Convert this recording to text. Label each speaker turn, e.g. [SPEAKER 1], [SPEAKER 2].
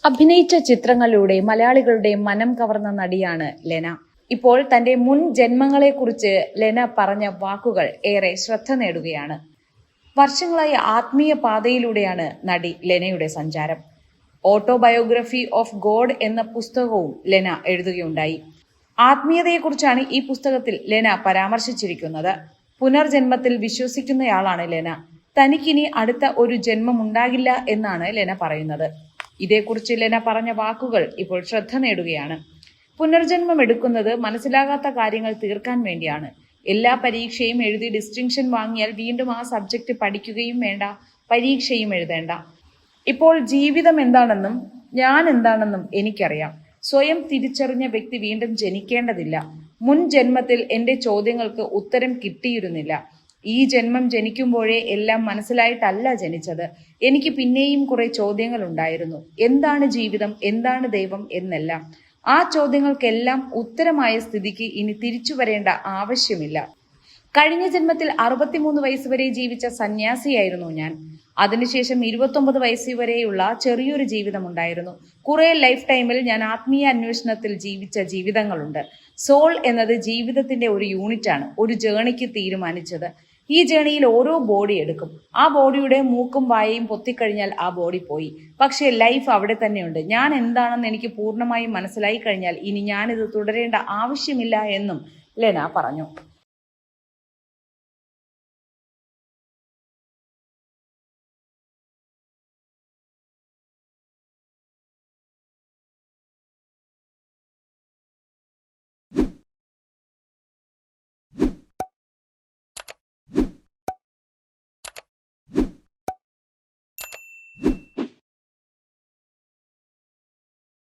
[SPEAKER 1] അഭിനയിച്ച ചിത്രങ്ങളിലൂടെ മലയാളികളുടെ മനം കവർന്ന നടിയാണ് ലെന. ഇപ്പോൾ തന്റെ മുൻ ജന്മങ്ങളെക്കുറിച്ച് ലെന പറഞ്ഞ വാക്കുകൾ ഏറെ ശ്രദ്ധ നേടുകയാണ്. വർഷങ്ങളായി ആത്മീയ പാതയിലൂടെയാണ് നടി ലെനയുടെ സഞ്ചാരം. ഓട്ടോബയോഗ്രഫി ഓഫ് ഗോഡ് എന്ന പുസ്തകവും ലെന എഴുതുകയുണ്ടായി. ആത്മീയതയെക്കുറിച്ചാണ് ഈ പുസ്തകത്തിൽ ലെന പരാമർശിച്ചിരിക്കുന്നത്. പുനർജന്മത്തിൽ വിശ്വസിക്കുന്നയാളാണ് ലെന. തനിക്കിനി അടുത്ത ഒരു ജന്മമുണ്ടാകില്ല എന്നാണ് ലെന പറയുന്നത്. ഇതേക്കുറിച്ച് ലെന പറഞ്ഞ വാക്കുകൾ ഇപ്പോൾ ശ്രദ്ധ നേടുകയാണ്. പുനർജന്മം എടുക്കുന്നത് മനസ്സിലാകാത്ത കാര്യങ്ങൾ തീർക്കാൻ വേണ്ടിയാണ്. എല്ലാ പരീക്ഷയും എഴുതി ഡിസ്റ്റിങ്ഷൻ വാങ്ങിയാൽ വീണ്ടും ആ സബ്ജക്റ്റ് പഠിക്കുകയും വേണ്ട, പരീക്ഷയും എഴുതേണ്ട. ഇപ്പോൾ ജീവിതം എന്താണെന്നും ഞാൻ എന്താണെന്നും എനിക്കറിയാം. സ്വയം തിരിച്ചറിഞ്ഞ വ്യക്തി വീണ്ടും ജനിക്കേണ്ടതില്ല. മുൻ ജന്മത്തിൽ എന്റെ ചോദ്യങ്ങൾക്ക് ഉത്തരം കിട്ടിയിരുന്നില്ല. ഈ ജന്മം ജനിക്കുമ്പോഴേ എല്ലാം മനസ്സിലായിട്ടല്ല ജനിച്ചത്. എനിക്ക് പിന്നെയും കുറെ ചോദ്യങ്ങൾ ഉണ്ടായിരുന്നു. എന്താണ് ജീവിതം, എന്താണ് ദൈവം എന്നെല്ലാം. ആ ചോദ്യങ്ങൾക്കെല്ലാം ഉത്തരമായ സ്ഥിതിക്ക് ഇനി തിരിച്ചു വരേണ്ട ആവശ്യമില്ല. കഴിഞ്ഞ ജന്മത്തിൽ 63 വയസ്സ് വരെ ജീവിച്ച സന്യാസിയായിരുന്നു ഞാൻ. അതിനുശേഷം 29 വയസ്സ് വരെയുള്ള ചെറിയൊരു ജീവിതമുണ്ടായിരുന്നു. കുറെ ലൈഫ് ടൈമിൽ ഞാൻ ആത്മീയ അന്വേഷണത്തിൽ ജീവിച്ച ജീവിതങ്ങളുണ്ട്. സോൾ എന്നത് ജീവിതത്തിന്റെ ഒരു യൂണിറ്റാണ്, ഒരു ജേണിക്ക് തീരുമാനിച്ചത്. ഈ ജേണിയിൽ ഓരോ ബോഡി എടുക്കും. ആ ബോഡിയുടെ മൂക്കും വായയും പൊത്തിക്കഴിഞ്ഞാൽ ആ ബോഡി പോയി. പക്ഷേ ലൈഫ് അവിടെ തന്നെയുണ്ട്. ഞാൻ എന്താണെന്ന് എനിക്ക് പൂർണ്ണമായും മനസ്സിലായി കഴിഞ്ഞാൽ ഇനി ഞാനിത് തുടരേണ്ട ആവശ്യമില്ല എന്നും ലെന പറഞ്ഞു.